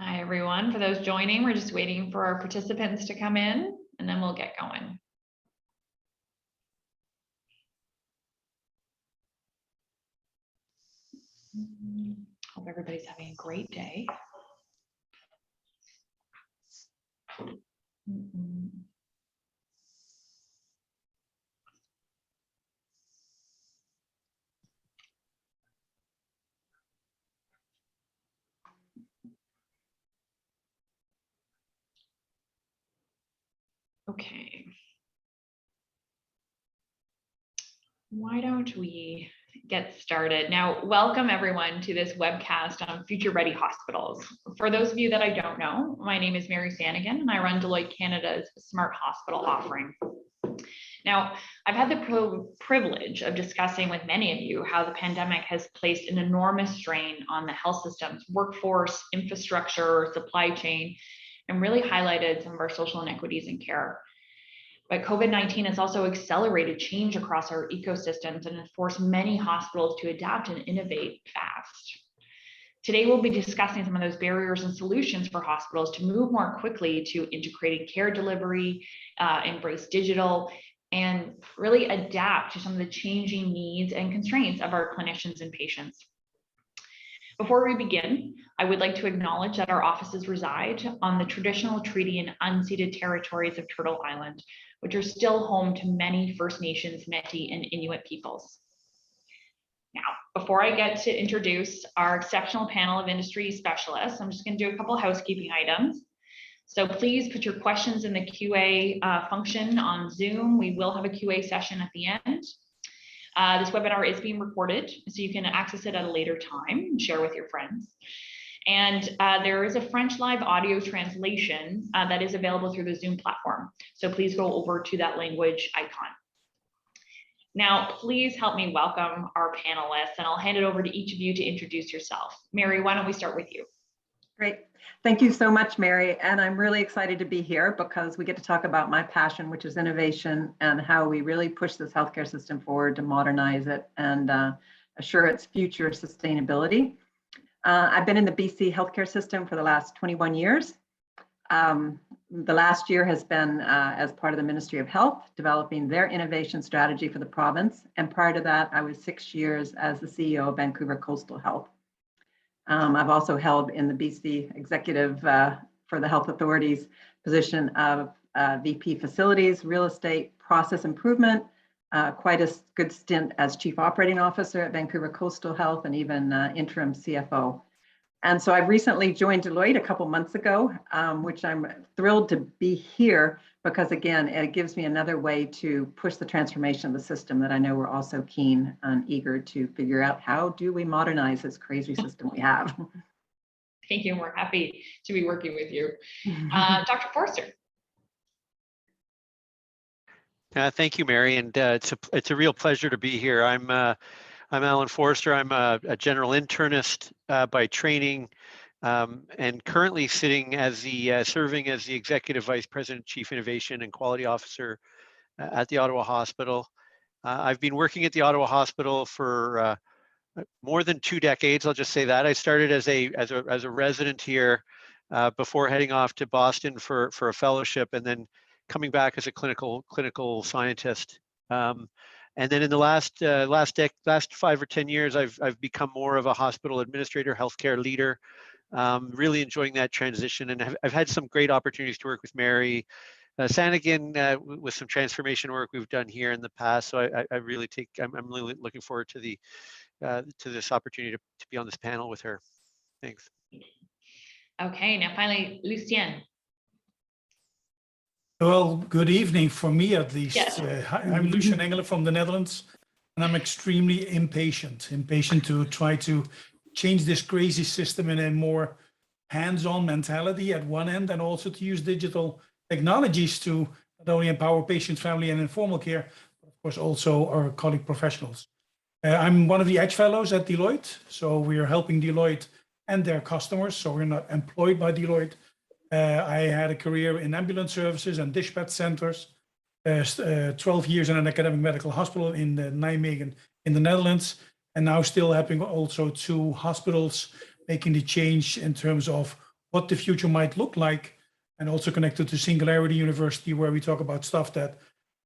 Hi, everyone. For those joining, we're just waiting for our participants to come in, and then we'll get going. Hope everybody's having a great day. Okay. Why don't we get started? Now, welcome everyone to this webcast on Future Ready Hospitals. For those of you that I don't know, my name is Mary Sanagan and I run Deloitte Canada's Smart Hospital offering. Now, I've had the privilege of discussing with many of you how the pandemic has placed an enormous strain on the health system's workforce, infrastructure, supply chain, and really highlighted some of our social inequities in care. But COVID-19 has also accelerated change across our ecosystems and has forced many hospitals to adapt and innovate fast. Today, we'll be discussing some of those barriers and solutions for hospitals to move more quickly to integrated care delivery, embrace digital, and really adapt to some of the changing needs and constraints of our clinicians and patients. Before we begin, I would like to acknowledge that our offices reside on the traditional treaty and unceded territories of Turtle Island, which are still home to many First Nations, Métis, and Inuit peoples. Now, before I get to introduce our exceptional panel of industry specialists, I'm just going to do a couple of housekeeping items. So please put your questions in the QA function on Zoom. We will have a QA session at the end. This webinar is being recorded, so you can access it at a later time and share with your friends. And there is a French live audio translation that is available through the Zoom platform. So please go over to that language icon. Now, please help me welcome our panelists, and I'll hand it over to each of you to introduce yourself. Mary, why don't we start with you? Great. Thank you so much, Mary. And I'm really excited to be here because we get to talk about my passion, which is innovation, and how we really push this healthcare system forward to modernize it and assure its future sustainability. I've been in the BC healthcare system for the last 21 years. The last year has been as part of the Ministry of Health, developing their innovation strategy for the province. And prior to that, I was 6 years as the CEO of Vancouver Coastal Health. I've also held in the BC executive for the health authorities position of VP facilities, real estate, process improvement, quite a good stint as chief operating officer at Vancouver Coastal Health, and even interim CFO. And so I've recently joined Deloitte a couple months ago, which I'm thrilled to be here because, again, it gives me another way to push the transformation of the system that I know we're all so keen and eager to figure out. How do we modernize this crazy system we have? Thank you. We're happy to be working with you. Dr. Forster. Thank you, Mary, and it's a real pleasure to be here. I'm Alan Forster. I'm a general internist by training, and currently sitting as the serving as the Executive Vice President, Chief Innovation and Quality Officer at the Ottawa Hospital. I've been working at the Ottawa Hospital for more than 2 decades. I'll just say that. I started as a resident here before heading off to Boston for a fellowship, and then coming back as a clinical scientist. And then in the last 5 or 10 years, I've become more of a hospital administrator, healthcare leader, really enjoying that transition. And I've had some great opportunities to work with Mary Sanagan with some transformation work we've done here in the past. So I'm really looking forward to this opportunity to be on this panel with her. Thanks. Okay, now finally, Lucien. Well, good evening for me at least. Yes. I'm Lucien Engelen from the Netherlands, and I'm extremely impatient to try to change this crazy system in a more hands-on mentality at one end, and also to use digital technologies to not only empower patients, family, and informal care, but of course also our colleague professionals. I'm one of the Edge Fellows at Deloitte, so we are helping Deloitte and their customers, so we're not employed by Deloitte. I had a career in ambulance services and dispatch centers, 12 years in an academic medical hospital in Nijmegen in the Netherlands, and now still helping also 2 hospitals making the change in terms of what the future might look like, and also connected to Singularity University, where we talk about stuff that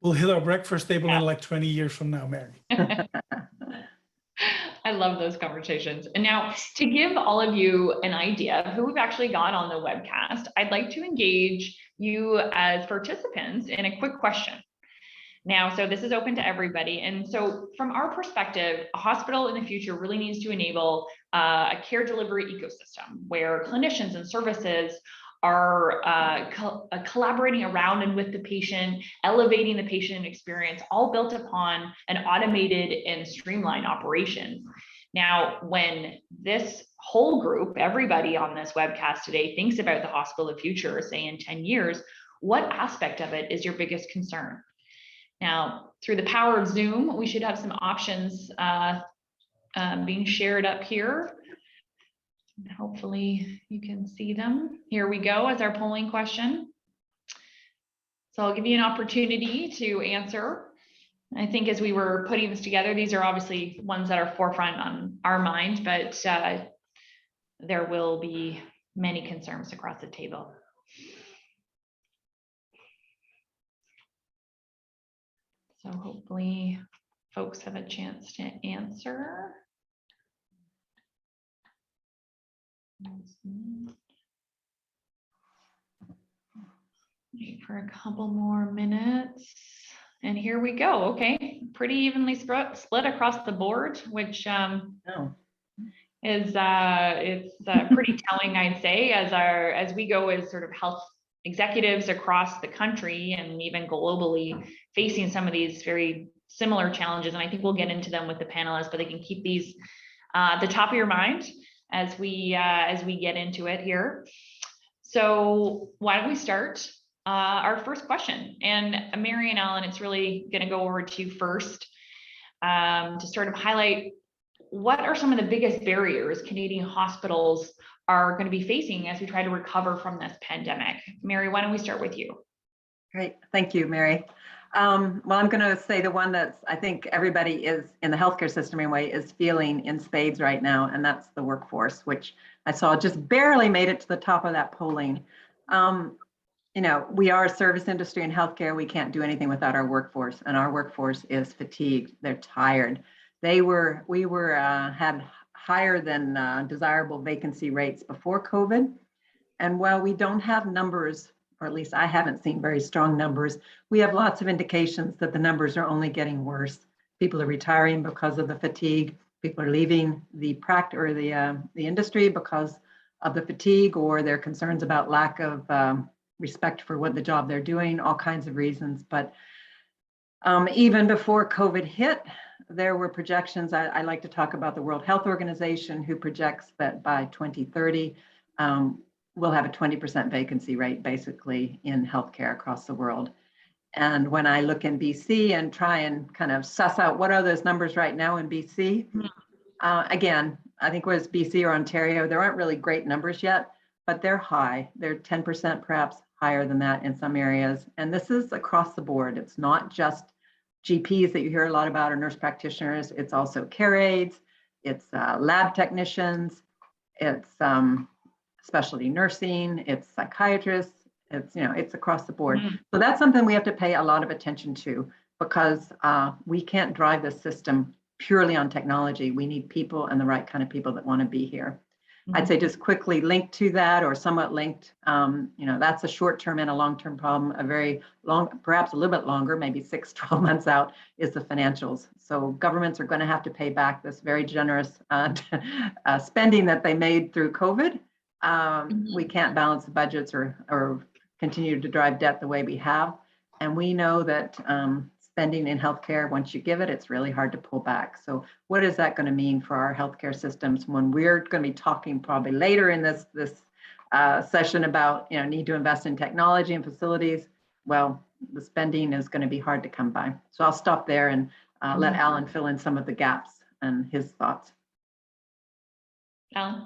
will hit our breakfast table in like 20 years from now, Mary. I love those conversations. And now, to give all of you an idea of who we've actually got on the webcast, I'd like to engage you as participants in a quick question. Now, so this is open to everybody. And so from our perspective, a hospital in the future really needs to enable a care delivery ecosystem where clinicians and services are collaborating around and with the patient, elevating the patient experience, all built upon an automated and streamlined operation. Now, when this whole group, everybody on this webcast today, thinks about the hospital of the future, say in 10 years, what aspect of it is your biggest concern? Now, through the power of Zoom, we should have some options being shared up here. Hopefully you can see them. Here we go as our polling question. So I'll give you an opportunity to answer. I think as we were putting this together, these are obviously ones that are forefront on our mind, but there will be many concerns across the table. So hopefully folks have a chance to answer. Wait for a couple more minutes. And here we go. Okay, pretty evenly split across the board, which is it's pretty telling, I'd say, as we go as sort of health executives across the country and even globally facing some of these very similar challenges. And I think we'll get into them with the panelists, but they can keep these at the top of your mind as we get into it here. So why don't we start our first question? And Mary and Alan, it's really going to go over to you first to sort of highlight what are some of the biggest barriers Canadian hospitals are going to be facing as we try to recover from this pandemic. Mary, why don't we start with you? Great, thank you, Mary. Well, I'm going to say the one that's I think everybody is in the healthcare system anyway is feeling in spades right now, and that's the workforce, which I saw just barely made it to the top of that polling. You know, we are a service industry in healthcare. We can't do anything without our workforce, and our workforce is fatigued. They're tired. We had higher than desirable vacancy rates before COVID. And while we don't have numbers, or at least I haven't seen very strong numbers, we have lots of indications that the numbers are only getting worse. People are retiring because of the fatigue. People are leaving the industry because of the fatigue or their concerns about lack of respect for what the job they're doing, all kinds of reasons. But even before COVID hit, there were projections. I like to talk about the World Health Organization, who projects that by 2030, we'll have a 20% vacancy rate basically in healthcare across the world. And when I look in BC and try and kind of suss out what are those numbers right now in BC, again, I think it was BC or Ontario, there aren't really great numbers yet, but they're high. They're 10% perhaps higher than that in some areas. And this is across the board. It's not just GPs that you hear a lot about or nurse practitioners. It's also care aides, it's lab technicians, it's specialty nursing, it's psychiatrists, it's across the board. So that's something we have to pay a lot of attention to, because we can't drive the system purely on technology. We need people and the right kind of people that want to be here. I'd say just quickly linked to that, or somewhat linked, that's a short-term and a long-term problem. A very long, perhaps a little bit longer, maybe 6, 12 months out, is the financials. So governments are going to have to pay back this very generous spending that they made through COVID. We can't balance the budgets or continue to drive debt the way we have. And we know that spending in healthcare, once you give it, it's really hard to pull back. So what is that going to mean for our healthcare systems when we're going to be talking probably later in this session about need to invest in technology and facilities? Well, the spending is going to be hard to come by. So I'll stop there and let Alan fill in some of the gaps and his thoughts. Alan?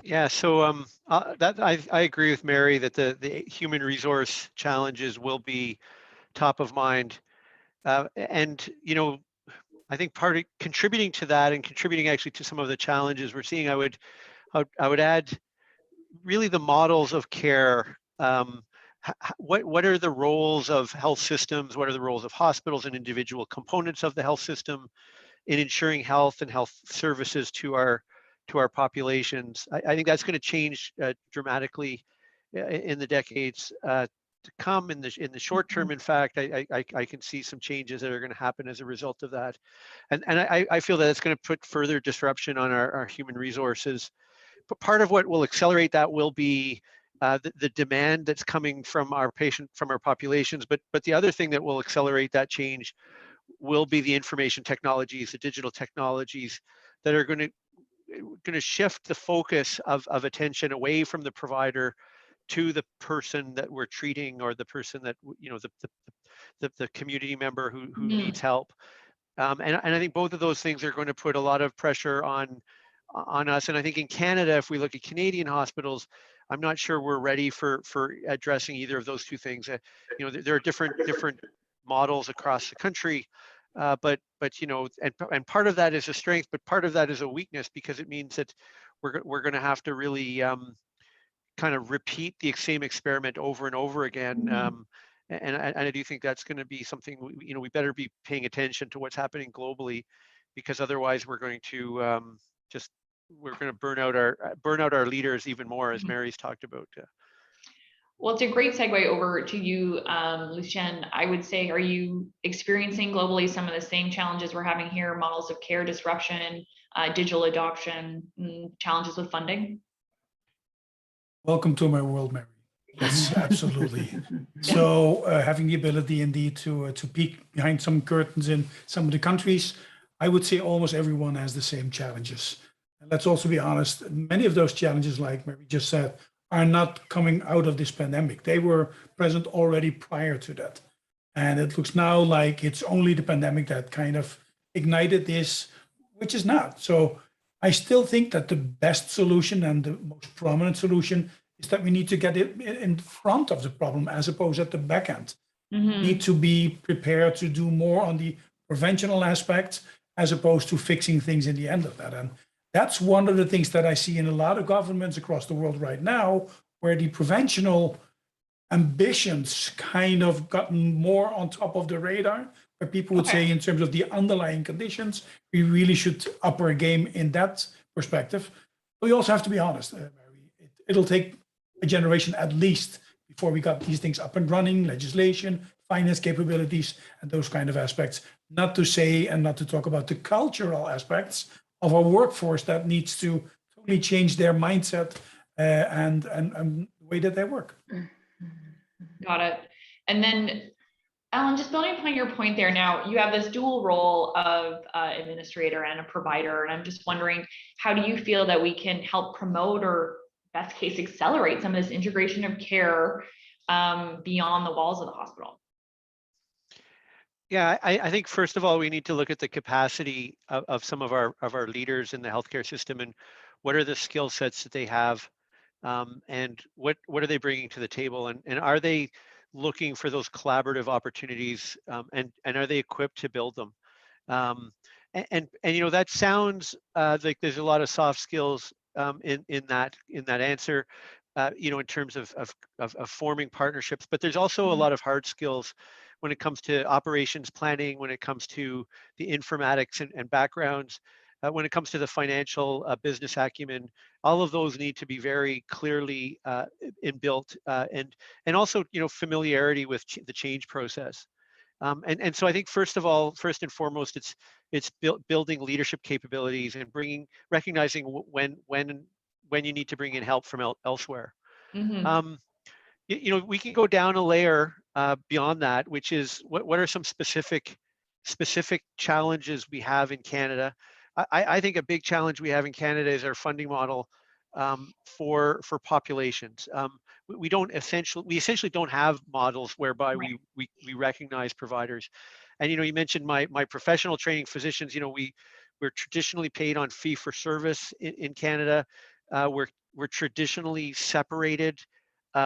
Yeah, so I agree with Mary that the human resource challenges will be top of mind, and I think part of contributing to that and contributing actually to some of the challenges we're seeing, I would add really the models of care. What are the roles of health systems? What are the roles of hospitals and individual components of the health system in ensuring health and health services to our populations? I think that's going to change dramatically in the decades to come. In the short term, in fact, I can see some changes that are going to happen as a result of that, and I feel that it's going to put further disruption on our human resources. But part of what will accelerate that will be the demand that's coming from our populations. But the other thing that will accelerate that change will be the information technologies, the digital technologies that are going to shift the focus of attention away from the provider to the person that we're treating, or the person that, you know, the community member who needs help. And I think both of those things are going to put a lot of pressure on us. And I think in Canada, if we look at Canadian hospitals, I'm not sure we're ready for addressing either of those two things. You know, there are different models across the country, but you know, and part of that is a strength, but part of that is a weakness, because it means that we're going to have to really kind of repeat the same experiment over and over again. And I do think that's going to be something, you know, we better be paying attention to what's happening globally, because otherwise we're going to burn out our leaders even more, as Mary's talked about. Well, it's a great segue over to you, Lucien. I would say, are you experiencing globally some of the same challenges we're having here, models of care disruption, digital adoption, challenges with funding? Welcome to my world, Mary. Yes, absolutely. So having the ability indeed to peek behind some curtains in some of the countries, I would say almost everyone has the same challenges. And let's also be honest, many of those challenges, like Mary just said, are not coming out of this pandemic. They were present already prior to that. And it looks now like it's only the pandemic that kind of ignited this, which is not. So I still think that the best solution and the most prominent solution is that we need to get it in front of the problem as opposed at the back end. We need to be prepared to do more on the preventional aspect as opposed to fixing things in the end of that. And that's one of the things that I see in a lot of governments across the world right now, where the preventional ambitions kind of gotten more on top of the radar. But people would say, in terms of the underlying conditions, we really should up our game in that perspective. But we also have to be honest, Mary, it'll take a generation at least before we got these things up and running, legislation, finance capabilities, and those kind of aspects. Not to say and not to talk about the cultural aspects of our workforce that needs to totally change their mindset and the way that they work. Got it. And then, Alan, just building upon your point there, now you have this dual role of administrator and a provider, and I'm just wondering, how do you feel that we can help promote, or best case accelerate, some of this integration of care beyond the walls of the hospital? Yeah, I think first of all, we need to look at the capacity of some of our leaders in the healthcare system, and what are the skill sets that they have, and what are they bringing to the table, and are they looking for those collaborative opportunities, and are they equipped to build them? And you know, that sounds like there's a lot of soft skills in that answer, you know, in terms of forming partnerships, but there's also a lot of hard skills when it comes to operations planning, when it comes to the informatics and backgrounds, when it comes to the financial business acumen. All of those need to be very clearly inbuilt, and also, you know, familiarity with the change process. And so I think first and foremost, it's building leadership capabilities and recognizing when you need to bring in help from elsewhere. You know, we can go down a layer beyond that, which is what are some specific challenges we have in Canada. I think a big challenge we have in Canada is our funding model for populations. We essentially don't have models whereby we recognize providers. And you know, you mentioned my professional training, physicians. You know, we're traditionally paid on fee for service in Canada. We're traditionally separated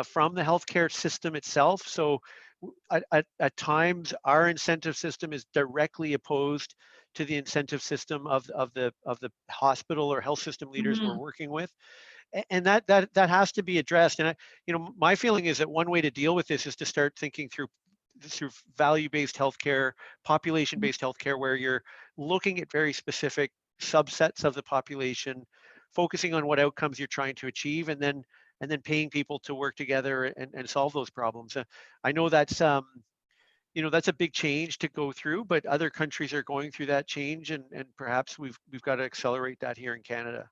from the healthcare system itself. So at times our incentive system is directly opposed to the incentive system of the hospital or health system leaders we're working with, and that has to be addressed. And my feeling is that one way to deal with this is to start thinking through value-based healthcare, population-based healthcare, where you're looking at very specific subsets of the population, focusing on what outcomes you're trying to achieve, and then paying people to work together and solve those problems. I know that's that's a big change to go through, but other countries are going through that change, and perhaps we've got to accelerate that here in Canada.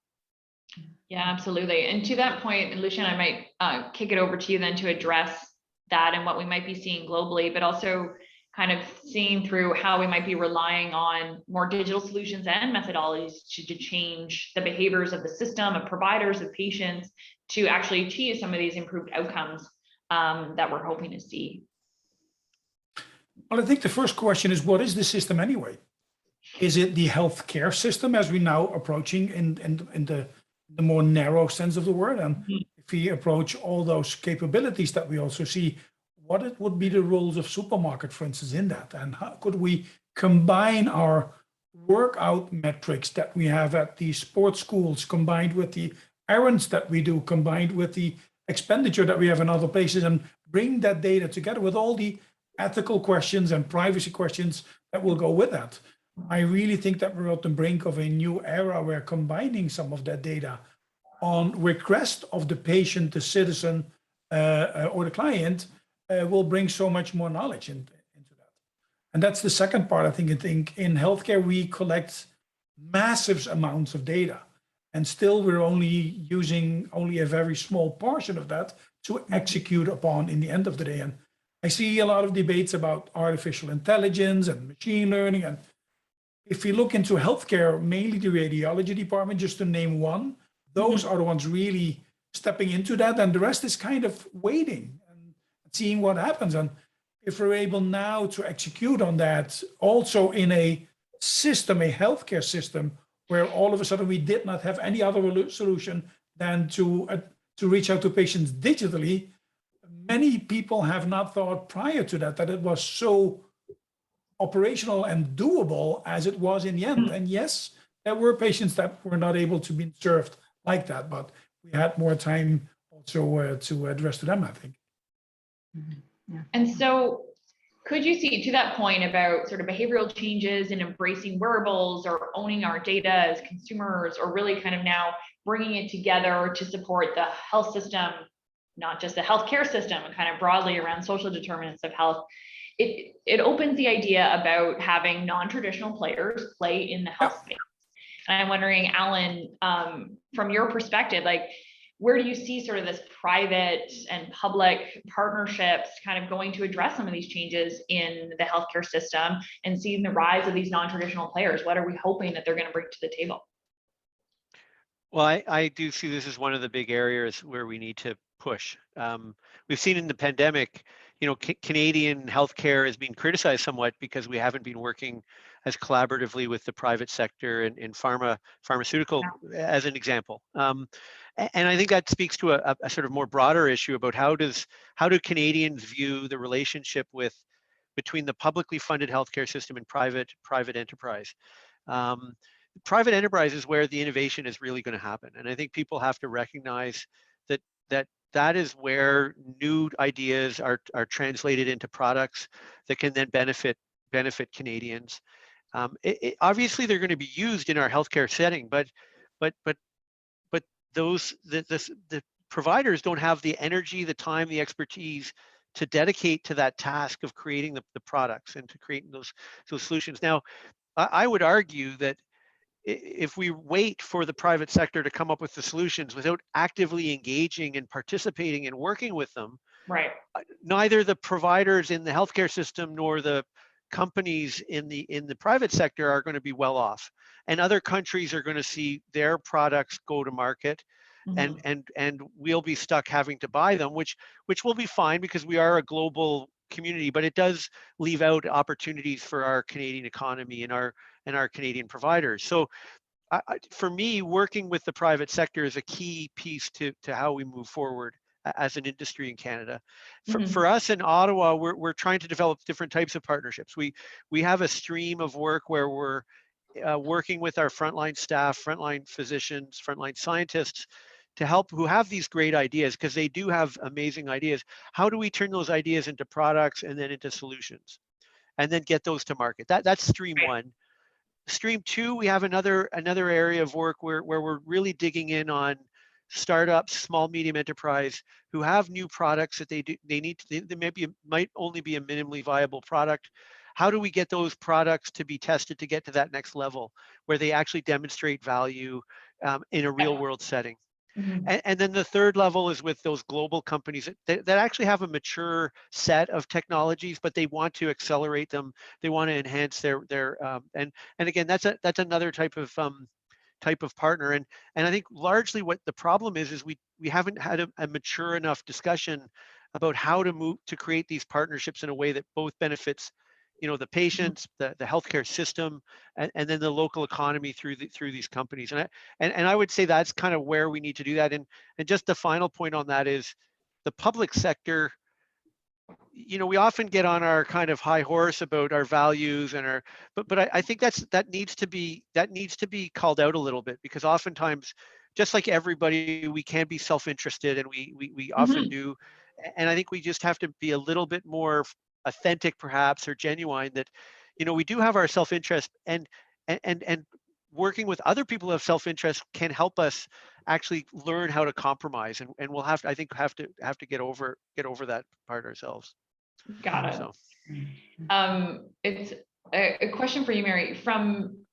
Yeah, absolutely. And to that point, Lucien, I might kick it over to you then to address that and what we might be seeing globally, but also kind of seeing through how we might be relying on more digital solutions and methodologies to change the behaviors of the system, of providers, of patients, to actually achieve some of these improved outcomes that we're hoping to see. Well, I think the first question is, what is the system anyway? Is it the healthcare system as we now approaching in the more narrow sense of the word? And if we approach all those capabilities that we also see, what it would be the roles of supermarket, for instance, in that? And how could we combine our workout metrics that we have at the sports schools, combined with the errands that we do, combined with the expenditure that we have in other places, and bring that data together with all the ethical questions and privacy questions that will go with that? I really think that we're at the brink of a new era where combining some of that data on request of the patient, the citizen, or the client will bring so much more knowledge into that. And that's the second part. I think in healthcare, we collect massive amounts of data, and still we're only using a very small portion of that to execute upon in the end of the day. And I see a lot of debates about artificial intelligence and machine learning. And if you look into healthcare, mainly the radiology department, just to name one, those are the ones really stepping into that. And the rest is kind of waiting and seeing what happens. And if we're able now to execute on that, also in a system, a healthcare system, where all of a sudden we did not have any other solution than to reach out to patients digitally, many people have not thought prior to that it was so operational and doable as it was in the end. And yes, there were patients that were not able to be served like that, but we had more time also to address to them, I think. Yeah. And so could you see, to that point about sort of behavioral changes and embracing wearables or owning our data as consumers, or really kind of now bringing it together to support the health system, not just the healthcare system, and kind of broadly around social determinants of health, it opens the idea about having non-traditional players play in the health space. And I'm wondering, Alan, from your perspective, like, where do you see sort of this private and public partnerships kind of going to address some of these changes in the healthcare system, and seeing the rise of these non-traditional players? What are we hoping that they're going to bring to the table? Well, I do see this as one of the big areas where we need to push. We've seen in the pandemic, Canadian healthcare has been criticized somewhat because we haven't been working as collaboratively with the private sector in pharmaceutical, as an example. And I think that speaks to a sort of more broader issue about how do Canadians view the relationship between the publicly funded healthcare system and private enterprise. Private enterprise is where the innovation is really going to happen, and I think people have to recognize that is where new ideas are translated into products that can then benefit Canadians. Obviously, they're going to be used in our healthcare setting, but the providers don't have the energy, the time, the expertise to dedicate to that task of creating the products and to creating those solutions. Now, I would argue that if we wait for the private sector to come up with the solutions without actively engaging and participating and working with them, right, neither the providers in the healthcare system nor the companies in the private sector are going to be well off, and other countries are going to see their products go to market, and we'll be stuck having to buy them, which will be fine because we are a global community, but it does leave out opportunities for our Canadian economy and our Canadian providers. So for me, working with the private sector is a key piece to how we move forward as an industry in Canada. Mhm. For us in Ottawa, we're trying to develop different types of partnerships. We have a stream of work where we're working with our frontline staff, frontline physicians, frontline scientists to help who have these great ideas, because they do have amazing ideas. How do we turn those ideas into products and then into solutions and then get those to market? That's stream one. Stream two, we have another area of work where we're really digging in on startups, small, medium enterprise who have new products that they might only be a minimally viable product. How do we get those products to be tested to get to that next level where they actually demonstrate value in a real world setting? Mhm. And then the third level is with those global companies that actually have a mature set of technologies, but they want to accelerate them. They want to enhance their and again, that's another type of partner. And I think largely what the problem is we haven't had a mature enough discussion about how to move to create these partnerships in a way that both benefits, the patients, the healthcare system, and then the local economy through these companies. And I would say that's kind of where we need to do that. And just the final point on that is the public sector. We often get on our kind of high horse about our values and but I think that needs to be called out a little bit, because oftentimes, just like everybody, we can be self-interested, and we often Mhm. do. And I think we just have to be a little bit more authentic, perhaps, or genuine, that we do have our self-interest, and working with other people who have self-interest can help us actually learn how to compromise, and we'll have to get over that part ourselves. Got it. So It's a question for you, Mary. From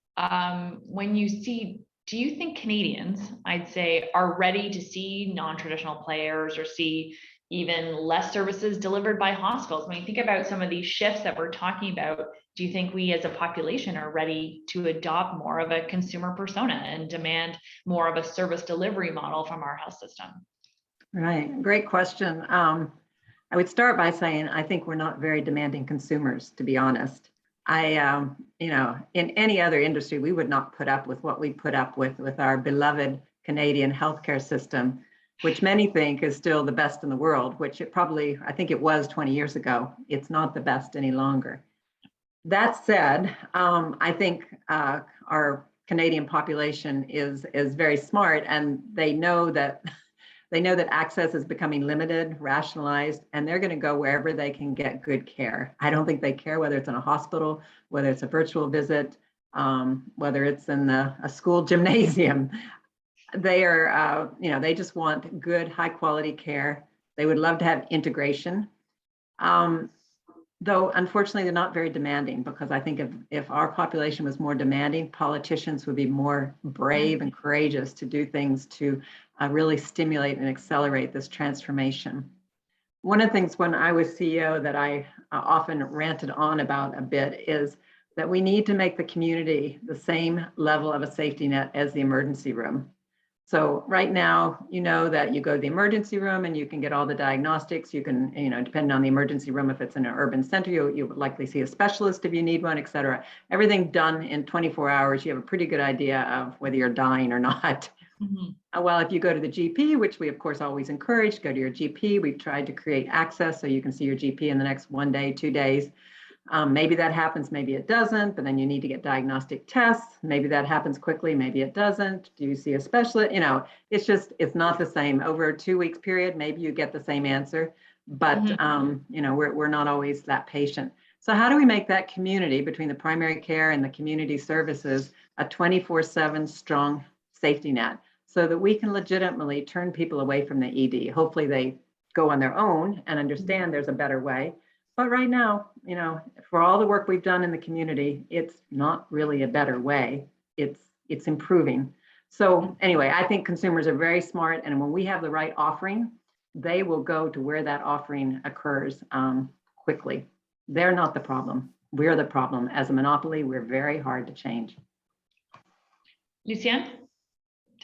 when you see, do you think Canadians, I'd say, are ready to see non-traditional players or see even less services delivered by hospitals? When you think about some of these shifts that we're talking about, do you think we as a population are ready to adopt more of a consumer persona and demand more of a service delivery model from our health system? Right, great question. I would start by saying I think we're not very demanding consumers, to be honest. In any other industry, we would not put up with what we put up with our beloved Canadian healthcare system, which many think is still the best in the world, which I think it was 20 years ago. It's not the best any longer. That said, I think our Canadian population is very smart, and they know that access is becoming limited, rationalized, and they're going to go wherever they can get good care. I don't think they care whether it's in a hospital, whether it's a virtual visit, whether it's in a school gymnasium. They are, they just want good, high quality care. They would love to have integration. Though, unfortunately, they're not very demanding, because I think if our population was more demanding, politicians would be more brave and courageous to do things to really stimulate and accelerate this transformation. One of the things when I was CEO that I often ranted on about a bit is that we need to make the community the same level of a safety net as the emergency room. So right now, that you go to the emergency room and you can get all the diagnostics. You can, depending on the emergency room, if it's in an urban center, you would likely see a specialist if you need one, et cetera. Everything done in 24 hours, you have a pretty good idea of whether you're dying or not. Mm-hmm. Well, if you go to the GP, which we of course always encourage, go to your GP. We've tried to create access so you can see your GP in the next 1 day, 2 days. Maybe that happens, maybe it doesn't, but then you need to get diagnostic tests. Maybe that happens quickly, maybe it doesn't. Do you see a specialist? It's not the same. Over a 2 weeks period, maybe you get the same answer, but we're not always that patient. So how do we make that community between the primary care and the community services a 24/7 strong safety net, so that we can legitimately turn people away from the ED? Hopefully they go on their own and understand there's a better way. But right now, for all the work we've done in the community, it's not really a better way. It's improving. So anyway, I think consumers are very smart, and when we have the right offering, they will go to where that offering occurs quickly. They're not the problem. We're the problem. As a monopoly, we're very hard to change. Lucien?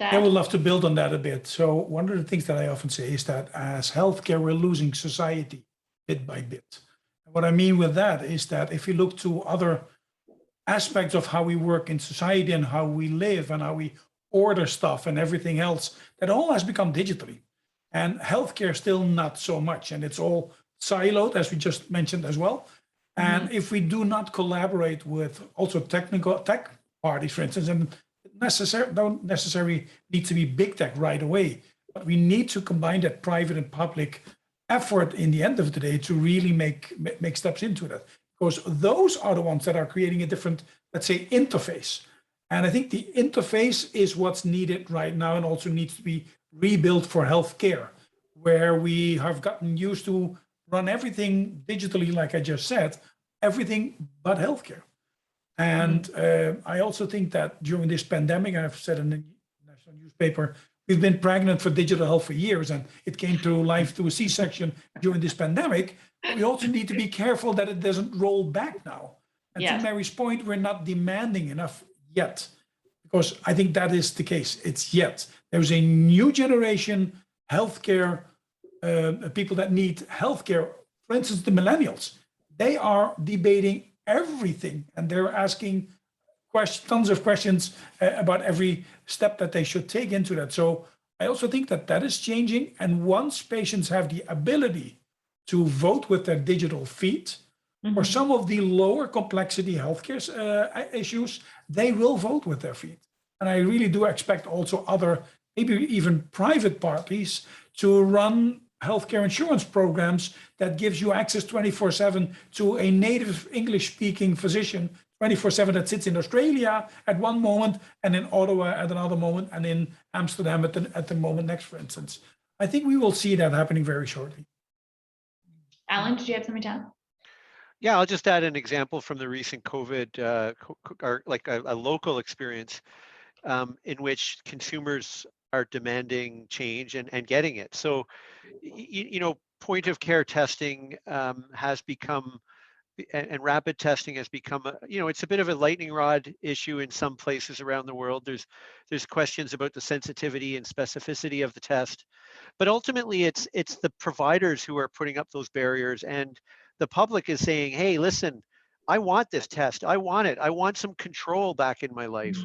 I would love to build on that a bit. So one of the things that I often say is that as healthcare, we're losing society bit by bit. What I mean with that is that if you look to other aspects of how we work in society and how we live and how we order stuff and everything else, that all has become digitally. and healthcare still not so much. And it's all siloed, as we just mentioned as well. And if we do not collaborate with also technical tech parties, for instance, and don't necessarily need to be big tech right away, but we need to combine that private and public effort in the end of the day to really make steps into that, because those are the ones that are creating a different, let's say, interface. And I think the interface is what's needed right now, and also needs to be rebuilt for healthcare, where we have gotten used to run everything digitally, like I just said, everything but healthcare. And I also think that during this pandemic, I've said in the national newspaper, we've been pregnant for digital health for years, and it came to life through a C-section during this pandemic. But we also need to be careful that it doesn't roll back now. And to Mary's point, we're not demanding enough yet, because I think that is the case. It's yet. There's a new generation healthcare people that need healthcare. For instance, the millennials, they are debating everything, and they're asking tons of questions about every step that they should take into that. So I also think that that is changing. And once patients have the ability to vote with their digital feet, for some of the lower complexity healthcare issues, they will vote with their feet. And I really do expect also other, maybe even private parties, to run healthcare insurance programs that gives you access 24/7 to a native English-speaking physician 24/7 that sits in Australia at one moment, and in Ottawa at another moment, and in Amsterdam at the moment next, for instance. I think we will see that happening very shortly. Alan, did you have something to add? Yeah, I'll just add an example from the recent COVID, or like a local experience in which consumers are demanding change and getting it. So, point of care testing has become, and rapid testing has become, it's a bit of a lightning rod issue in some places around the world. There's questions about the sensitivity and specificity of the test, but ultimately it's the providers who are putting up those barriers, and the public is saying, hey, listen, I want this test. I want it. I want some control back in my life.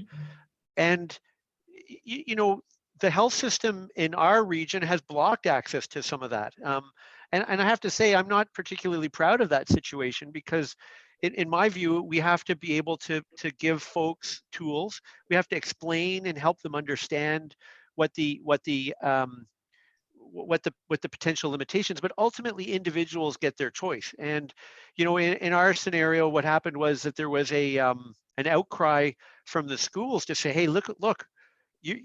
And, the health system in our region has blocked access to some of that. And I have to say, I'm not particularly proud of that situation, because in my view, we have to be able to give folks tools. We have to explain and help them understand what the potential limitations, but ultimately individuals get their choice. And in our scenario, what happened was that there was an outcry from the schools to say, hey, look,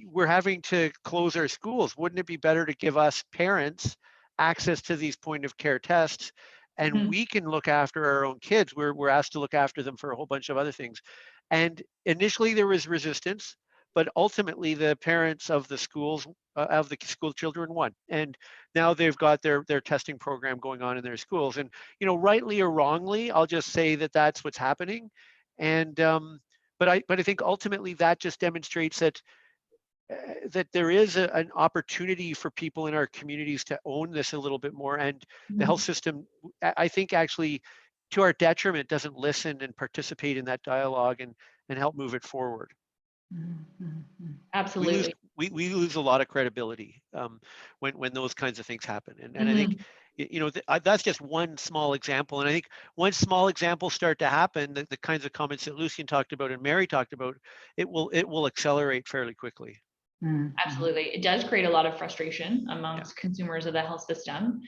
we're having to close our schools. Wouldn't it be better to give us parents access to these point of care tests, and we can look after our own kids? We're asked to look after them for a whole bunch of other things. And initially there was resistance, but ultimately the parents of the schools, of the school children won. And now they've got their testing program going on in their schools. And, rightly or wrongly, I'll just say that that's what's happening. And, but I think ultimately that just demonstrates that there is an opportunity for people in our communities to own this a little bit more. And the health system, I think, actually, to our detriment, doesn't listen and participate in that dialogue and help move it forward. Absolutely. We lose a lot of credibility when those kinds of things happen. And I think, that's just one small example. And I think once small examples start to happen, the kinds of comments that Lucien talked about and Mary talked about, it will accelerate fairly quickly. Absolutely. It does create a lot of frustration amongst consumers of the health system.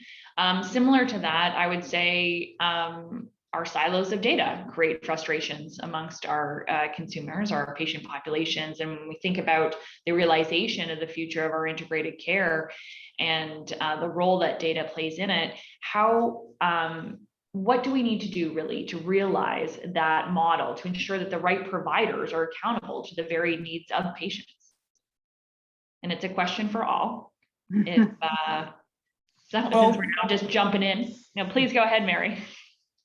Similar to that, I would say our silos of data create frustrations amongst our consumers, our patient populations. And when we think about the realization of the future of our integrated care and the role that data plays in it, what do we need to do really to realize that model, to ensure that the right providers are accountable to the very needs of patients? And it's a question for all. If since we're now just jumping in, please go ahead, Mary.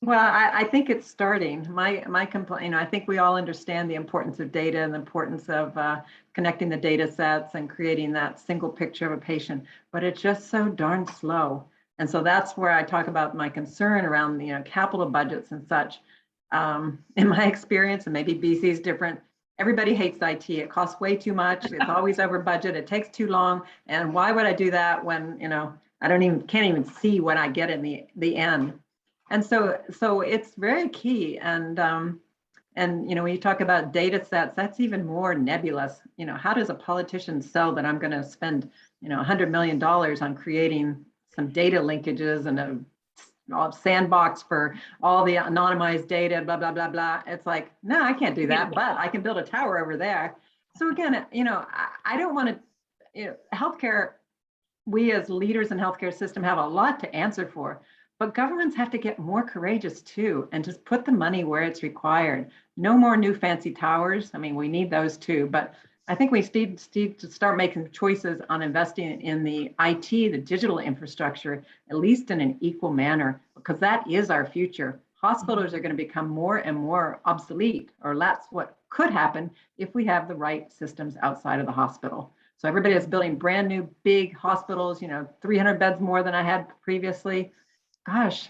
Well, I think it's starting. My complaint, I think we all understand the importance of data and the importance of connecting the data sets and creating that single picture of a patient, but it's just so darn slow. And so that's where I talk about my concern around capital budgets and such. In my experience, and maybe BC is different, everybody hates IT. It costs way too much. It's always over budget. It takes too long. And why would I do that when, I can't even see what I get in the end. And so it's very key. And when you talk about data sets, that's even more nebulous. How does a politician sell that I'm going to spend, $100 million on creating some data linkages and a sandbox for all the anonymized data, blah, blah, blah, blah. It's like, no, I can't do that, but I can build a tower over there. So again, I don't want to, healthcare, we as leaders in healthcare system have a lot to answer for, but governments have to get more courageous too, and just put the money where it's required. No more new fancy towers. I mean, we need those too, but I think we need to start making choices on investing in the IT, the digital infrastructure, at least in an equal manner, because that is our future. Hospitals are going to become more and more obsolete, or that's what could happen if we have the right systems outside of the hospital. So everybody is building brand new big hospitals, 300 beds more than I had previously. Gosh,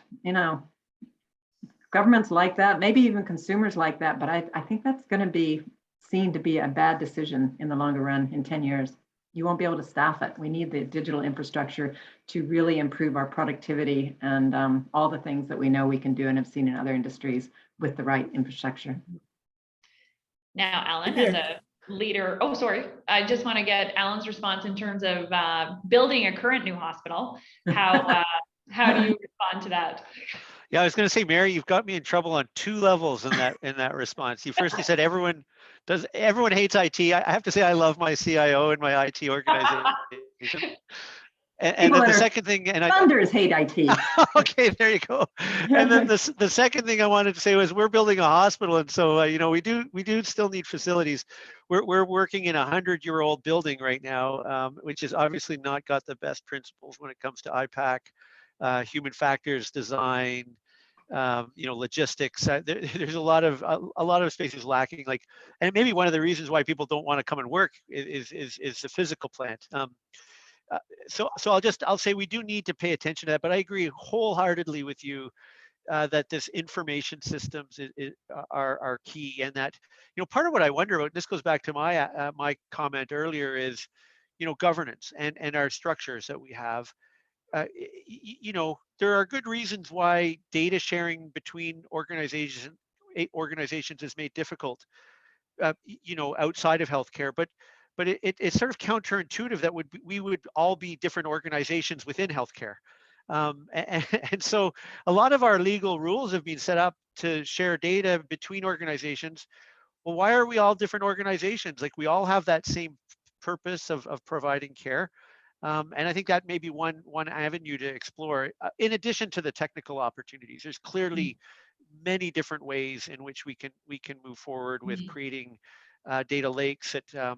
governments like that, maybe even consumers like that, but I think that's going to be seen to be a bad decision in the longer run. In 10 years, you won't be able to staff it. We need the digital infrastructure to really improve our productivity and all the things that we know we can do and have seen in other industries with the right infrastructure. Now, Alan, as a leader, I just want to get Alan's response in terms of building a current new hospital. How do you respond to that? Yeah, I was going to say, Mary, you've got me in trouble on two levels in that response. You said everyone hates IT. I have to say I love my CIO and my IT organization. And then the second thing, funders hate IT. Okay, there you go. And then the second thing I wanted to say was we're building a hospital, and so we do still need facilities. We're working in a 100-year-old building right now, which is obviously not got the best principles when it comes to IPAC. Human factors design, logistics. There's a lot of spaces lacking. And maybe one of the reasons why people don't want to come and work is the physical plant. So I'll say we do need to pay attention to that. But I agree wholeheartedly with you that this information systems are key, and that part of what I wonder about. This goes back to my comment earlier is governance and our structures that we have. There are good reasons why data sharing between organizations is made difficult, outside of healthcare. But it's sort of counterintuitive that we would all be different organizations within healthcare. And so a lot of our legal rules have been set up to share data between organizations. Well, why are we all different organizations? We all have that same purpose of providing care. And I think that may be one avenue to explore. In addition to the technical opportunities, there's clearly many different ways in which we can move forward with creating data lakes and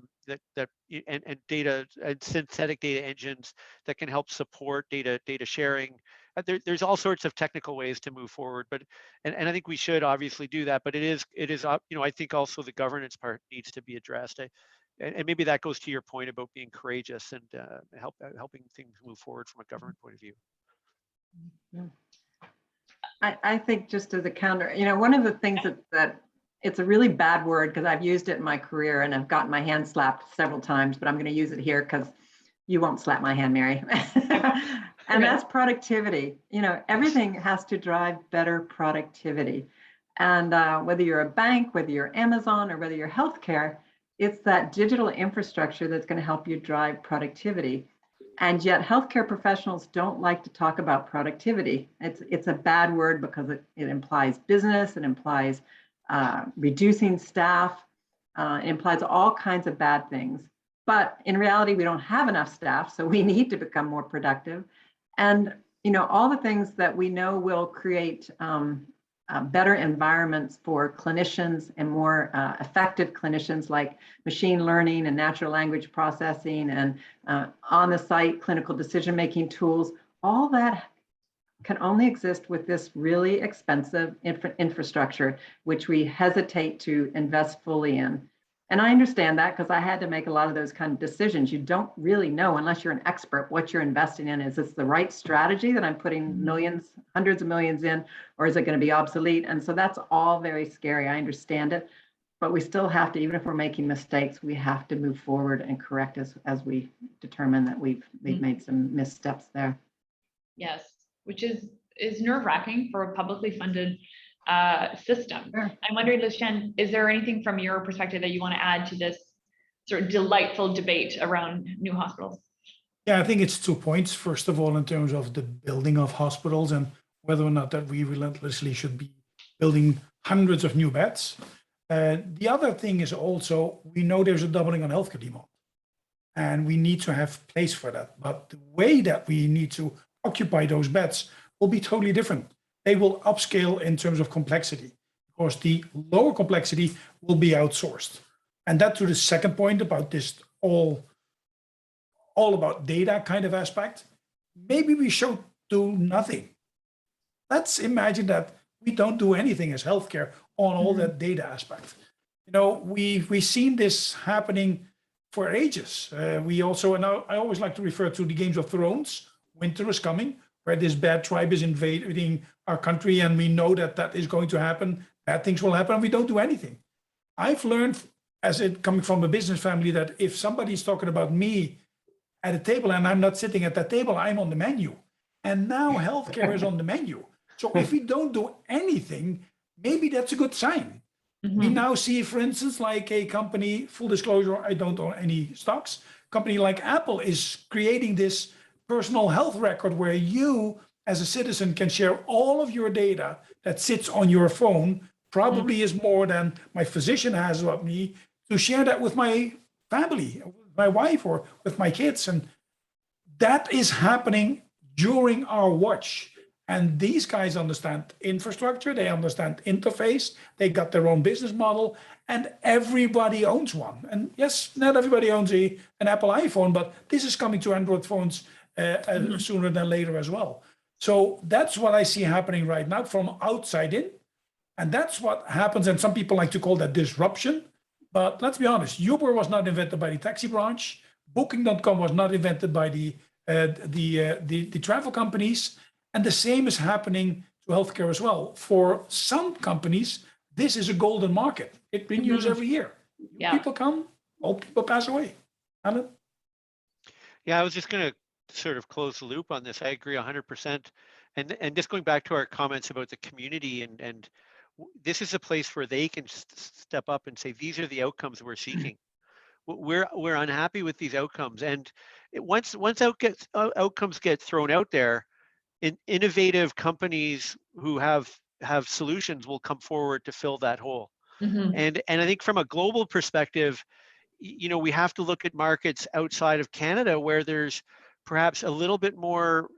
data and synthetic data engines that can help support data sharing. There's all sorts of technical ways to move forward, but and I think we should obviously do that. But it is I think also the governance part needs to be addressed. And maybe that goes to your point about being courageous and helping things move forward from a government point of view. I think just as a counter, one of the things that it's a really bad word because I've used it in my career and I've gotten my hand slapped several times, but I'm going to use it here because you won't slap my hand, Mary. And that's productivity. Everything has to drive better productivity. And whether you're a bank, whether you're Amazon, or whether you're healthcare, it's that digital infrastructure that's going to help you drive productivity. And yet healthcare professionals don't like to talk about productivity. It's a bad word because it implies business, it implies reducing staff, it implies all kinds of bad things. But in reality, we don't have enough staff, so we need to become more productive. And all the things that we know will create better environments for clinicians and more effective clinicians, like machine learning and natural language processing and on-the-site clinical decision-making tools. All that can only exist with this really expensive infrastructure, which we hesitate to invest fully in. And I understand that because I had to make a lot of those kind of decisions. You don't really know, unless you're an expert, what you're investing in. Is this the right strategy that I'm putting millions, hundreds of millions in, or is it going to be obsolete? And so that's all very scary. I understand it. but we still have to, even if we're making mistakes, we have to move forward and correct as we determine that we've made some missteps there. Yes, which is nerve-wracking for a publicly funded system. Sure. I'm wondering, Lucien, is there anything from your perspective that you want to add to this sort of delightful debate around new hospitals? Yeah, I think it's 2 points. First of all, in terms of the building of hospitals and whether or not that we relentlessly should be building hundreds of new beds. The other thing is also, we know there's a doubling on healthcare demand, and we need to have place for that. But the way that we need to occupy those beds will be totally different. They will upscale in terms of complexity, because the lower complexity will be outsourced. And that to the second point about this all about data kind of aspect, maybe we should do nothing. Let's imagine that we don't do anything as healthcare on all that data aspect. You know, we've seen this happening for ages. We also, and I always like to refer to the Games of Thrones. Winter is coming, where this bad tribe is invading our country, and we know that that is going to happen. Bad things will happen, and we don't do anything. I've learned, as it coming from a business family, that if somebody's talking about me at a table and I'm not sitting at that table, I'm on the menu. And now healthcare is on the menu. So if we don't do anything, maybe that's a good sign. We now see, for instance, like a company, full disclosure, I don't own any stocks, company like Apple is creating this personal health record where you as a citizen can share all of your data that sits on your phone, probably is more than my physician has about me, to share that with my family, my wife, or with my kids. And that is happening during our watch. And these guys understand infrastructure, they understand interface, they got their own business model, and everybody owns one. And yes, not everybody owns an Apple iPhone, but this is coming to Android phones sooner than later as well. So that's what I see happening right now from outside in. And that's what happens. And some people like to call that disruption. But let's be honest, Uber was not invented by the taxi branch. Booking.com was not invented by the travel companies. And the same is happening to healthcare as well. For some companies, this is a golden market. It renews every year. Yeah. People come, old people pass away. Alan? Yeah, I was just going to sort of close the loop on this. I agree 100%. And just going back to our comments about the community, and this is a place where they can step up and say, these are the outcomes we're seeking. We're unhappy with these outcomes. And once outcomes get thrown out there, innovative companies who have solutions will come forward to fill that hole. And I think from a global perspective, you know, we have to look at markets outside of Canada where there's perhaps a little bit more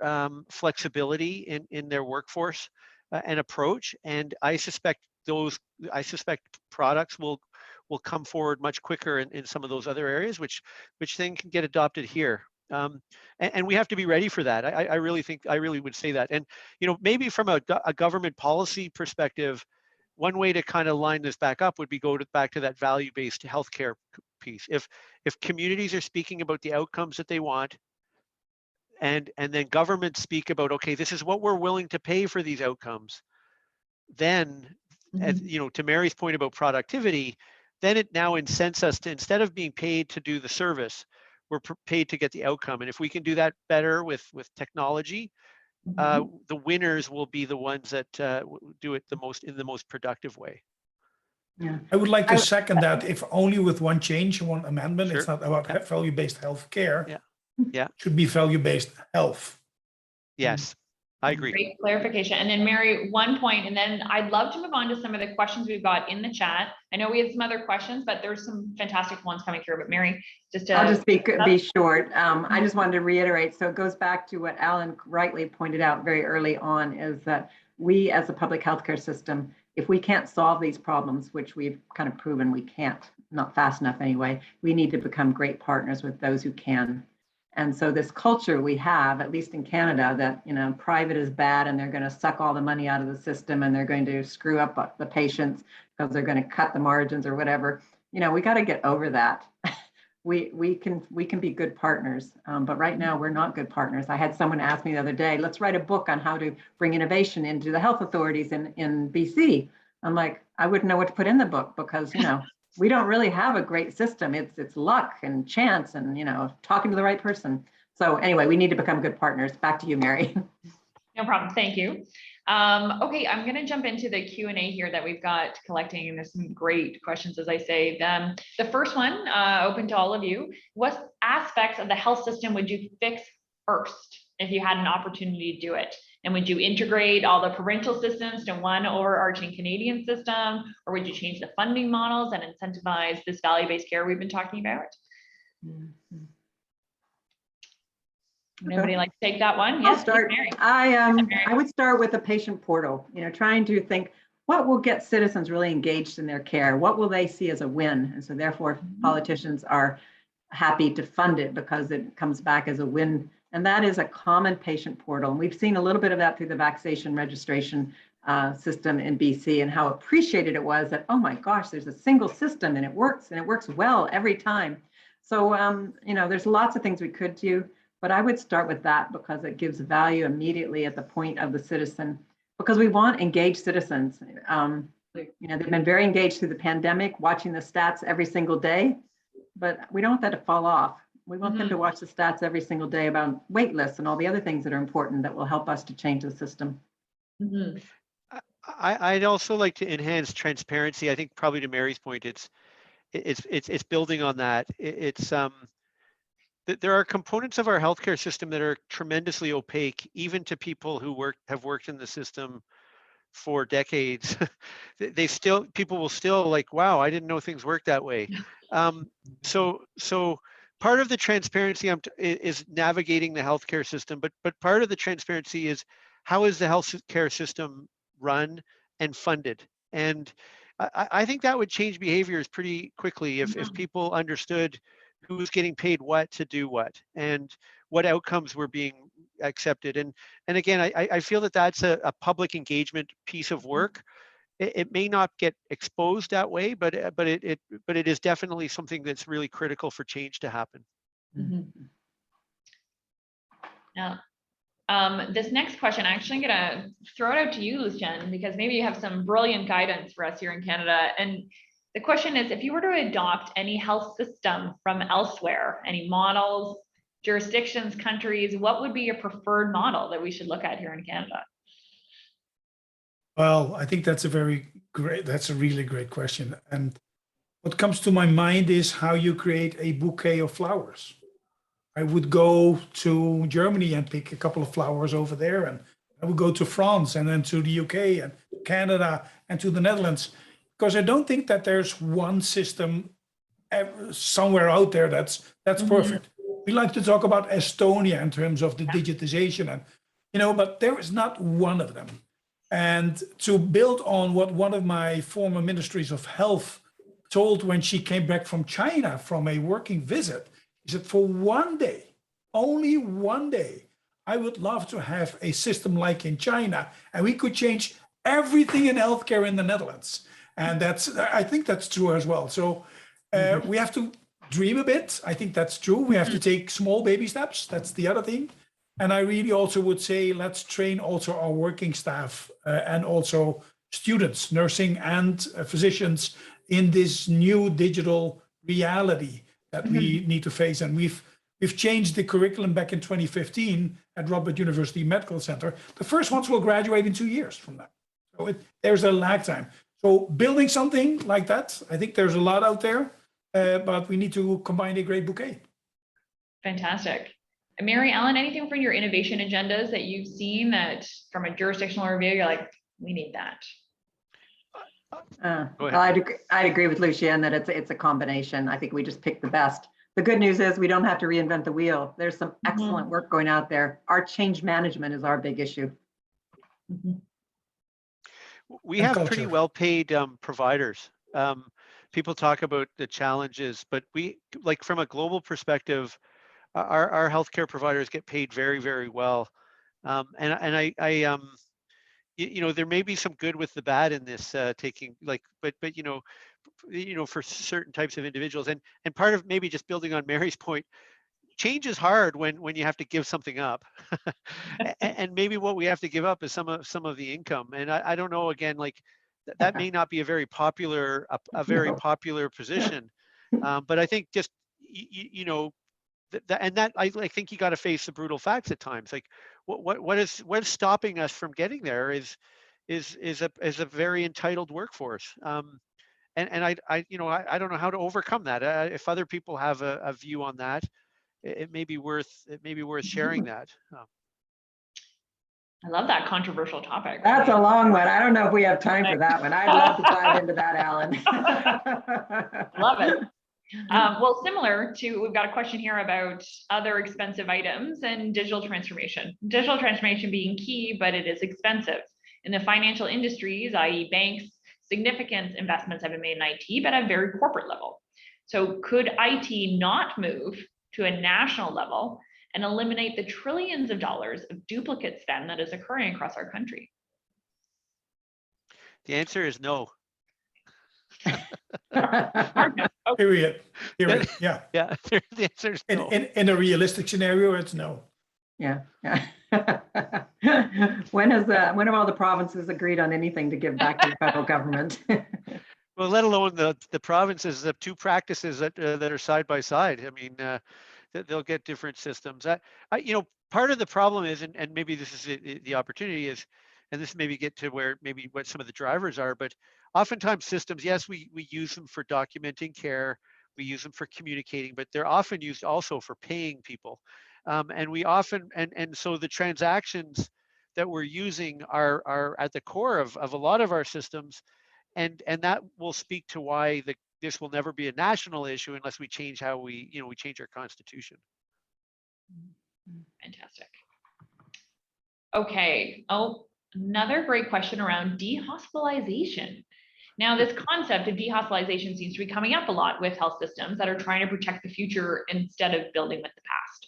flexibility in their workforce and approach. And I suspect products will come forward much quicker in some of those other areas, which then can get adopted here. And we have to be ready for that. I really would say that. And, you know, maybe from a government policy perspective, one way to kind of line this back up would be back to that value-based healthcare piece. If communities are speaking about the outcomes that they want, and then governments speak about, okay, this is what we're willing to pay for these outcomes, then, as, you know, to Mary's point about productivity, then it now incents us to, instead of being paid to do the service, we're paid to get the outcome. And if we can do that better with technology, the winners will be the ones that do it in the most productive way. Yeah, I would like to second that, if only with one change, one amendment. Sure. It's not about value-based healthcare. Yeah. It should be value-based health. Yes, I agree. Great clarification. And then Mary, one point, and then I'd love to move on to some of the questions we've got in the chat. I know we have some other questions, but there's some fantastic ones coming through. But Mary, I'll just be short. I just wanted to reiterate. So it goes back to what Alan rightly pointed out very early on, is that we as a public healthcare system, if we can't solve these problems, which we've kind of proven we can't, not fast enough anyway, we need to become great partners with those who can. And so this culture we have, at least in Canada, that, you know, private is bad and they're going to suck all the money out of the system and they're going to screw up the patients because they're going to cut the margins or whatever. You know, we got to get over that. We can be good partners, but right now we're not good partners. I had someone ask me the other day, let's write a book on how to bring innovation into the health authorities in BC. I'm like, I wouldn't know what to put in the book because, we don't really have a great system. It's luck and chance and, talking to the right person. So anyway, we need to become good partners. Back to you, Mary. No problem. Thank you. Okay, I'm going to jump into the Q&A here that we've got collecting, and there's some great questions, as I say. The first one, open to all of you. What aspects of the health system would you fix first if you had an opportunity to do it? And would you integrate all the provincial systems to one overarching Canadian system, or would you change the funding models and incentivize this value-based care we've been talking about? Anybody like to take that one? I'll Yes, start. Mary. I would start with the patient portal, trying to think what will get citizens really engaged in their care? What will they see as a win? And so therefore politicians are happy to fund it because it comes back as a win. And that is a common patient portal. And we've seen a little bit of that through the vaccination registration system in BC and how appreciated it was that, oh my gosh, there's a single system and it works well every time. So, there's lots of things we could do. But I would start with that because it gives value immediately at the point of the citizen, because we want engaged citizens. They've been very engaged through the pandemic, watching the stats every single day, but we don't want that to fall off. We want them to watch the stats every single day about wait lists and all the other things that are important that will help us to change the system. I'd also like to enhance transparency. I think probably to Mary's point, it's building on that. There are components of our healthcare system that are tremendously opaque, even to people who have worked in the system for decades. People will still like, wow, I didn't know things worked that way. So part of the transparency is navigating the healthcare system, but part of the transparency is how is the healthcare system run and funded. And I think that would change behaviors pretty quickly if people understood who's getting paid what to do what and what outcomes were being accepted. And again, I feel that that's a public engagement piece of work. It may not get exposed that way, but it is definitely something that's really critical for change to happen. Yeah. This next question, I'm actually gonna throw it out to you, Lucien, because maybe you have some brilliant guidance for us here in Canada. And the question is, if you were to adopt any health system from elsewhere, any models, jurisdictions, countries, what would be your preferred model that we should look at here in Canada? Well, I think that's a really great question. And what comes to my mind is how you create a bouquet of flowers. I would go to Germany and pick a couple of flowers over there, and I would go to France and then to the UK and Canada and to the Netherlands, because I don't think that there's one system somewhere out there that's perfect. We like to talk about Estonia in terms of the digitization, and but there is not one of them. And to build on what one of my former ministries of health told when she came back from China from a working visit, is that for one day, only one day, I would love to have a system like in China, and we could change everything in healthcare in the Netherlands. And I think that's true as well. So we have to dream a bit. I think that's true. We have to take small baby steps. That's the other thing. And I really also would say, let's train also our working staff and also students, nursing and physicians in this new digital reality that we need to face. And we've changed the curriculum back in 2015 at Robert University Medical Center. The first ones will graduate in 2 years from that. So there's a lag time. So building something like that, I think there's a lot out there, but we need to combine a great bouquet. Fantastic. Mary Ellen, anything from your innovation agendas that you've seen that from a jurisdictional review, you're like, we need that? Well, I'd agree with Lucien that it's a combination. I think we just pick the best. The good news is we don't have to reinvent the wheel. There's some excellent work going out there. Our change management is our big issue. We have pretty well-paid providers. People talk about the challenges, but we, like from a global perspective, our healthcare providers get paid very, very well. And I there may be some good with the bad in this but for certain types of individuals, and part of maybe just building on Mary's point, change is hard when you have to give something up, and maybe what we have to give up is some of the income. And I don't know, again, like that may not be a very popular popular position, but I think just you know that I think you got to face the brutal facts at times. Like what is stopping us from getting there is a very entitled workforce. And I don't know how to overcome that. If other people have a view on that, it may be worth sharing that. I love that controversial topic. That's a long one. I don't know if we have time for that one. I'd love to dive into that, Alan. Love it. Well, similar to, we've got a question here about other expensive items and digital transformation. Digital transformation being key, but it is expensive. In the financial industries, i.e. banks, significant investments have been made in IT, but at a very corporate level. So could IT not move to a national level and eliminate the trillions of dollars of duplicate spend that is occurring across our country? The answer is no. Period. Yeah. Yeah. The answer is no. In a realistic scenario, it's no. Yeah. When have all the provinces agreed on anything to give back to the federal government? Well, let alone the provinces, the two practices that are side by side. I mean, they'll get different systems. Part of the problem is, and maybe this is the opportunity is, and this maybe get to where maybe what some of the drivers are, but oftentimes systems, yes, we use them for documenting care, we use them for communicating, but they're often used also for paying people. And we often, and so the transactions that we're using are at the core of a lot of our systems. And that will speak to why this will never be a national issue unless we change how we change our constitution. Fantastic. Okay. Oh, another great question around dehospitalization. Now, this concept of dehospitalization seems to be coming up a lot with health systems that are trying to protect the future instead of building with the past.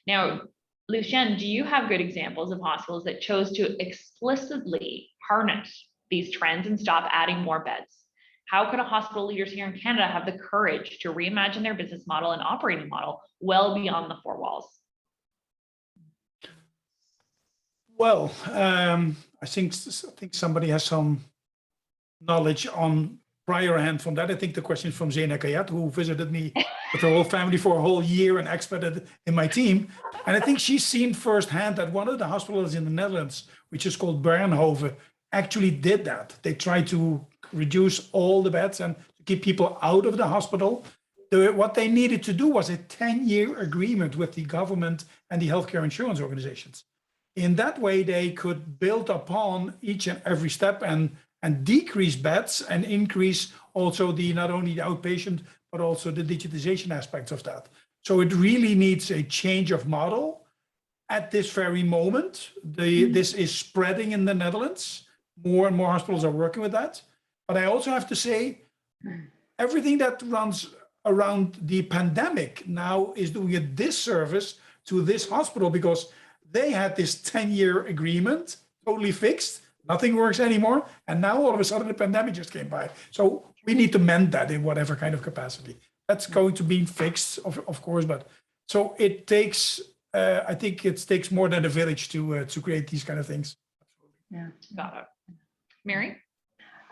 Now, Lucien, do you have good examples of hospitals that chose to explicitly harness these trends and stop adding more beds? How could hospital leaders here in Canada have the courage to reimagine their business model and operating model well beyond the four walls? Well, I think somebody has some knowledge on prior hand from that. I think the question is from Zena Kayat, who visited me with her whole family for a whole year and experted in my team. And I think she's seen firsthand that one of the hospitals in the Netherlands, which is called Bernhoven, actually did that. They tried to reduce all the beds and to keep people out of the hospital. What they needed to do was a 10-year agreement with the government and the healthcare insurance organizations. In that way, they could build upon each and every step and decrease beds and increase also not only the outpatient, but also the digitization aspects of that. So it really needs a change of model at this very moment. This is spreading in the Netherlands. More and more hospitals are working with that. But I also have to say, everything that runs around the pandemic now is doing a disservice to this hospital because they had this 10-year agreement, totally fixed, nothing works anymore. And now all of a sudden the pandemic just came by. So we need to mend that in whatever kind of capacity. That's going to be fixed, of course, but so it takes, I think it takes more than a village to create these kind of things. Yeah. Got it. Mary?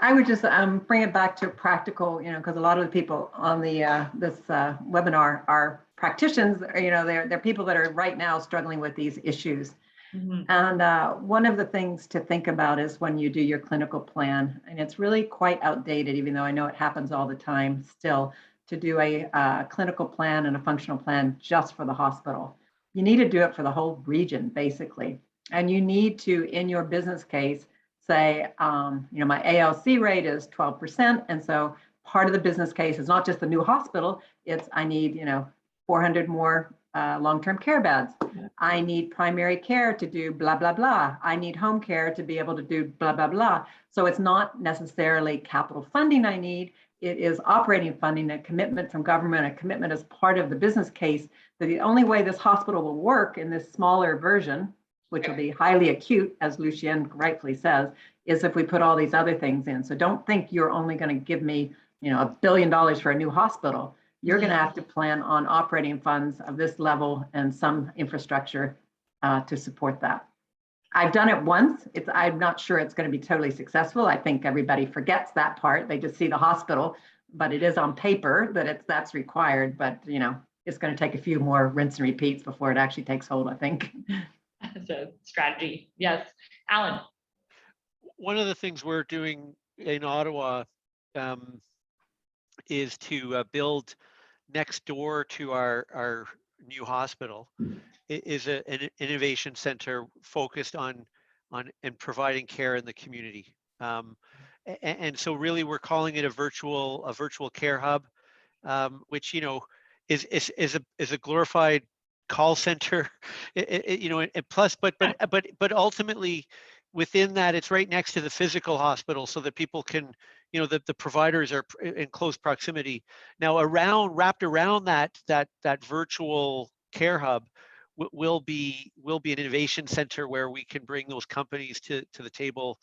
I would just bring it back to practical, because a lot of the people on the this webinar are practitioners. They're people that are right now struggling with these issues. Mm-hmm. And one of the things to think about is when you do your clinical plan, and it's really quite outdated, even though I know it happens all the time still, to do a clinical plan and a functional plan just for the hospital. You need to do it for the whole region, basically. And you need to, in your business case, say, my ALC rate is 12%. And so part of the business case is not just the new hospital, it's I need, 400 more long-term care beds. I need primary care to do blah, blah, blah. I need home care to be able to do blah, blah, blah. So it's not necessarily capital funding I need. It is operating funding, a commitment from government, a commitment as part of the business case that the only way this hospital will work in this smaller version, which will be highly acute, as Lucien rightfully says, is if we put all these other things in. So don't think you're only going to give me, $1 billion for a new hospital. You're going to have to plan on operating funds of this level and some infrastructure to support that. I've done it once. I'm not sure it's going to be totally successful. I think everybody forgets that part. They just see the hospital, but it is on paper that that's required. But it's going to take a few more rinse and repeats before it actually takes hold, I think. As a strategy. Yes. Alan. One of the things we're doing in Ottawa is to build next door to our new hospital is an innovation center focused on and providing care in the community. And so really we're calling it a virtual care hub, which is a glorified call center, and plus, but ultimately within that, it's right next to the physical hospital so that people can, the providers are in close proximity. Now wrapped around that virtual care hub will be an innovation center where we can bring those companies to the table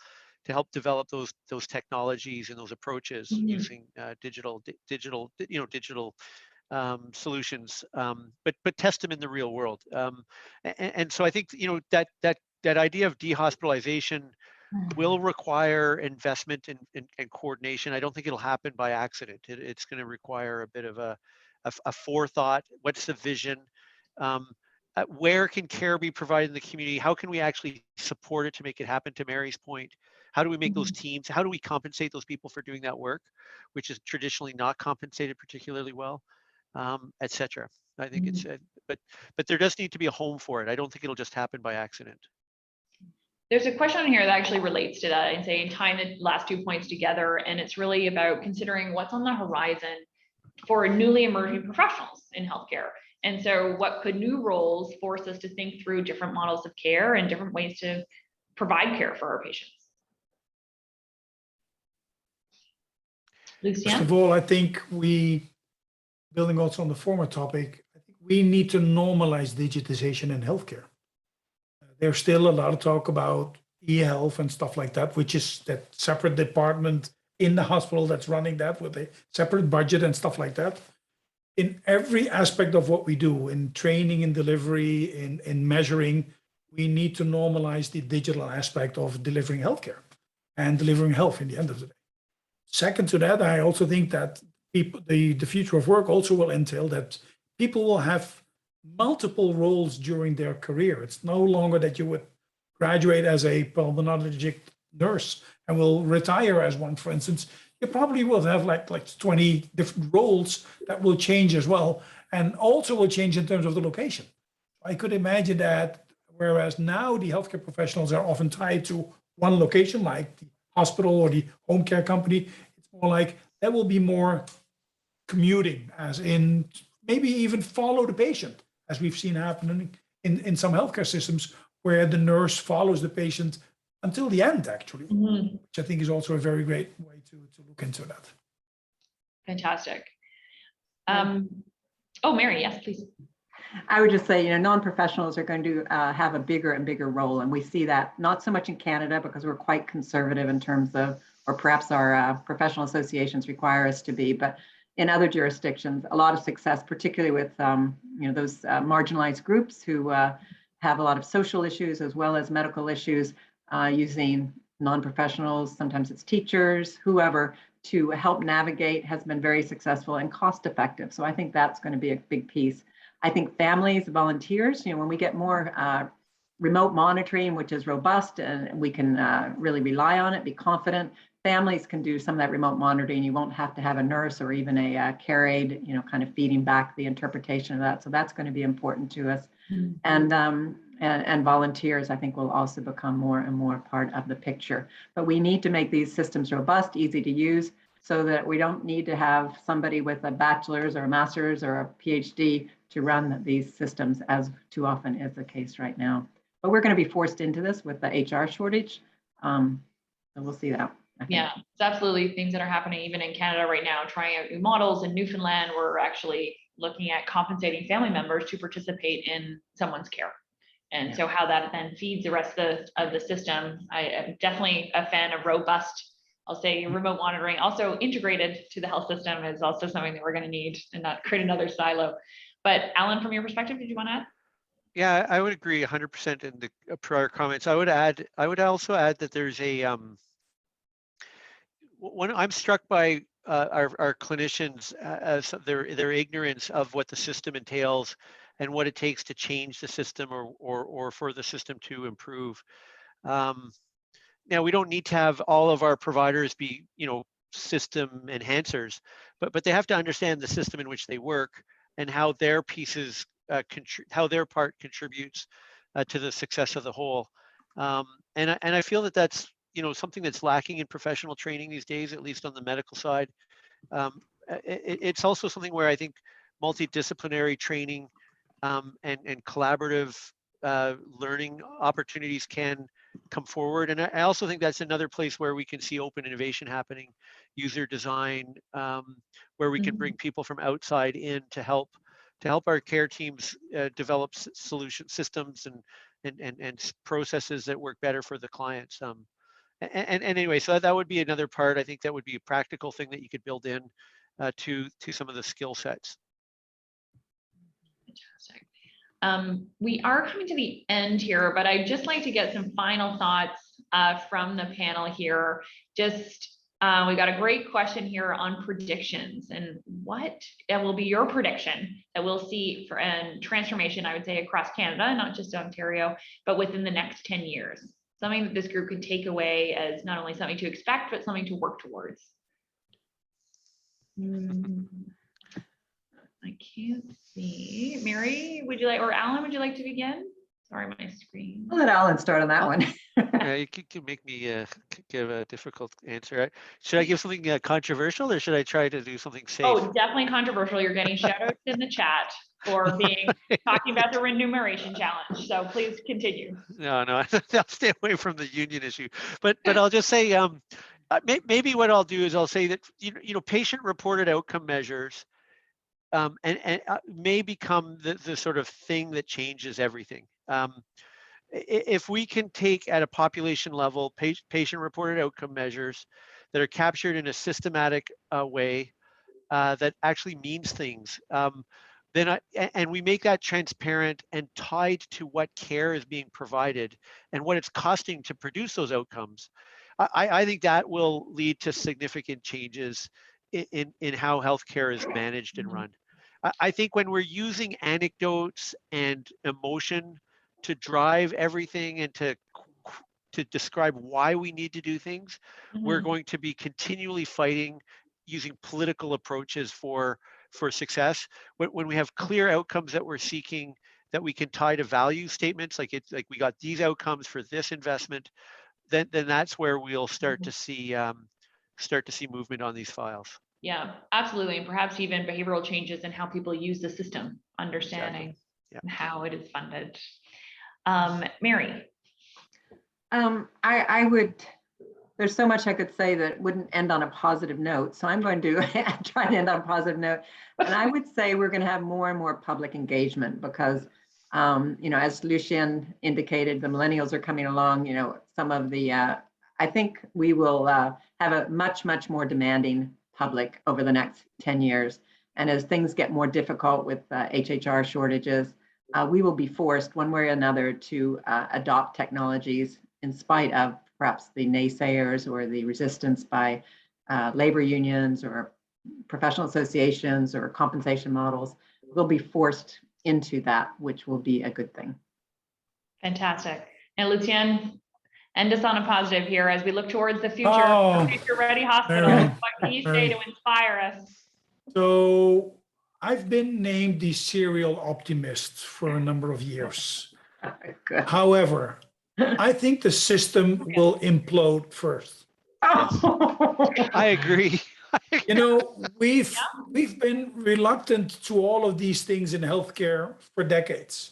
to help develop those technologies and those approaches using digital solutions, but test them in the real world. And so I think that idea of dehospitalization will require investment and coordination. I don't think it'll happen by accident. It's going to require a bit of a forethought. What's the vision? Where can care be provided in the community? How can we actually support it to make it happen, to Mary's point? How do we make those teams? How do we compensate those people for doing that work, which is traditionally not compensated particularly well, et cetera? I think it's, but there does need to be a home for it. I don't think it'll just happen by accident. There's a question here that actually relates to that and saying tying the last 2 points together. And it's really about considering what's on the horizon for newly emerging professionals in healthcare. And so what could new roles force us to think through different models of care and different ways to provide care for our patients? Lucien? First of all, I think building also on the former topic, I think we need to normalize digitization in healthcare. There's still a lot of talk about e-health and stuff like that, which is that separate department in the hospital that's running that with a separate budget and stuff like that. In every aspect of what we do, in training, in delivery, in measuring, we need to normalize the digital aspect of delivering healthcare and delivering health in the end of the day. Second to that, I also think that the future of work also will entail that people will have multiple roles during their career. It's no longer that you would graduate as a pulmonologic nurse and will retire as one, for instance. You probably will have like 20 different roles that will change as well, and also will change in terms of the location. I could imagine that whereas now the healthcare professionals are often tied to one location, like the hospital or the home care company, it's more like there will be more commuting, as in maybe even follow the patient, as we've seen happening in some healthcare systems where the nurse follows the patient until the end, actually, which I think is also a very great way to look into that. Fantastic. Oh, Mary, yes, please. I would just say, non-professionals are going to have a bigger and bigger role. And we see that not so much in Canada because we're quite conservative in terms of, or perhaps our professional associations require us to be, but in other jurisdictions, a lot of success, particularly with those marginalized groups who have a lot of social issues as well as medical issues, using non-professionals, sometimes it's teachers, whoever, to help navigate has been very successful and cost effective. So I think that's going to be a big piece. I think families, volunteers, when we get more remote monitoring, which is robust and we can really rely on it, be confident, families can do some of that remote monitoring. You won't have to have a nurse or even a care aide, kind of feeding back the interpretation of that. So that's going to be important to us. And volunteers, I think, will also become more and more part of the picture. But we need to make these systems robust, easy to use, so that we don't need to have somebody with a bachelor's or a master's or a PhD to run these systems, as too often is the case right now. But we're going to be forced into this with the HR shortage. So we'll see that. Yeah, it's absolutely things that are happening even in Canada right now, trying out new models. In Newfoundland, we're actually looking at compensating family members to participate in someone's care. And so how that then feeds the rest of the system. I am definitely a fan of robust, I'll say, remote monitoring, also integrated to the health system, is also something that we're going to need and not create another silo. But Alan, from your perspective, did you want to add? Yeah, I would agree 100% in the prior comments. I would also add that there's a, when I'm struck by our clinicians, their ignorance of what the system entails and what it takes to change the system or for the system to improve. Now, we don't need to have all of our providers be, system enhancers, but they have to understand the system in which they work and how their pieces, how their part contributes to the success of the whole. And I feel that that's, something that's lacking in professional training these days, at least on the medical side. It's also something where I think multidisciplinary training and collaborative learning opportunities can come forward. And I also think that's another place where we can see open innovation happening, user design, where we can bring people from outside in to help our care teams develop solution systems and processes that work better for the clients. And anyway, so that would be another part. I think that would be a practical thing that you could build in to some of the skill sets. Fantastic. We are coming to the end here, but I'd just like to get some final thoughts from the panel here. Just we got a great question here on predictions, and what will be your prediction that we'll see for transformation, I would say, across Canada, not just Ontario, but within the next 10 years. Something that this group could take away as not only something to expect, but something to work towards. I can't see. Mary, would you like, or Alan, would you like to begin? Sorry, my screen. I'll let Alan start on that one. You can make me give a difficult answer. Should I give something controversial, or should I try to do something safe? Oh, definitely controversial. You're getting shout outs in the chat for being talking about the remuneration challenge. So please continue. No, I'll stay away from the union issue. But I'll just say, maybe what I'll do is I'll say that patient-reported outcome measures may become the sort of thing that changes everything. If we can take at a population level patient-reported outcome measures that are captured in a systematic way that actually means things, and we make that transparent and tied to what care is being provided and what it's costing to produce those outcomes, I think that will lead to significant changes in how healthcare is managed and run. I think when we're using anecdotes and emotion to drive everything and to describe why we need to do things, we're going to be continually fighting using political approaches for success. When we have clear outcomes that we're seeking that we can tie to value statements, like we got these outcomes for this investment, then that's where we'll start to see movement on these files. Yeah, absolutely. And perhaps even behavioral changes in how people use the system, understanding how it is funded. Mary. I would, there's so much I could say that wouldn't end on a positive note. So I'm going to try to end on a positive note. And I would say we're going to have more and more public engagement because, as Lucien indicated, the millennials are coming along, some of the, I think we will have a much, much more demanding public over the next 10 years. And as things get more difficult with HHR shortages, we will be forced one way or another to adopt technologies in spite of perhaps the naysayers or the resistance by labor unions or professional associations or compensation models. We'll be forced into that, which will be a good thing. Fantastic. And Lucien, end us on a positive here as we look towards the future, future ready hospital. What can you say to inspire us? So I've been named the serial optimist for a number of years. However, I think the system will implode first. I agree. We've been reluctant to all of these things in healthcare for decades.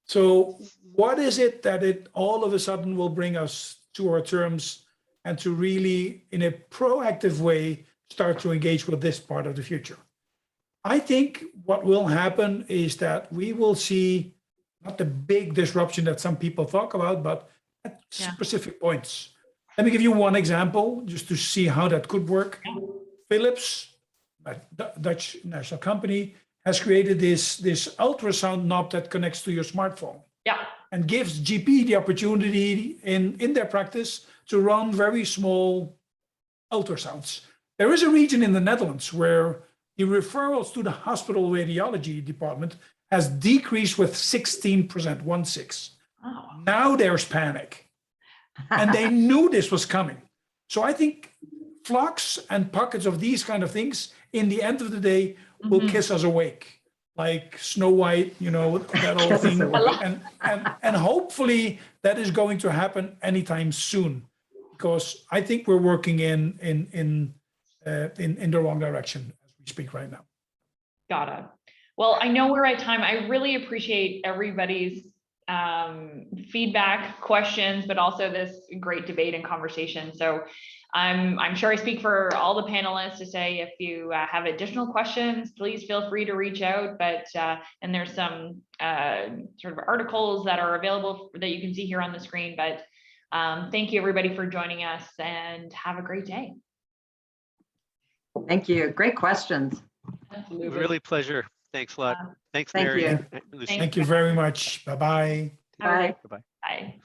So what is it that it all of a sudden will bring us to our terms and to really, in a proactive way, start to engage with this part of the future? I think what will happen is that we will see not the big disruption that some people talk about, but at specific points. Let me give you one example just to see how that could work. Philips, a Dutch national company, has created this ultrasound knob that connects to your smartphone Yeah. and gives GP the opportunity in their practice to run very small ultrasounds. There is a region in the Netherlands where the referrals to the hospital radiology department has decreased with 16%, 1/6. Oh. Now there's panic. And they knew this was coming. So I think flocks and pockets of these kind of things, in the end of the day, will kiss us awake. Like Snow White, you know, that whole thing. And hopefully that is going to happen anytime soon. Because I think we're working in the wrong direction as we speak right now. Got it. Well, I know we're at time. I really appreciate everybody's feedback, questions, but also this great debate and conversation. So I'm sure I speak for all the panelists to say, if you have additional questions, please feel free to reach out. But and there's some sort of articles that are available that you can see here on the screen. But thank you everybody for joining us, and have a great day. Thank you. Great questions. Absolutely. Really pleasure. Thanks a lot. Thanks, Thank Mary. you. and Lucien. Thank you very much. Bye-bye. Bye. Goodbye. Bye.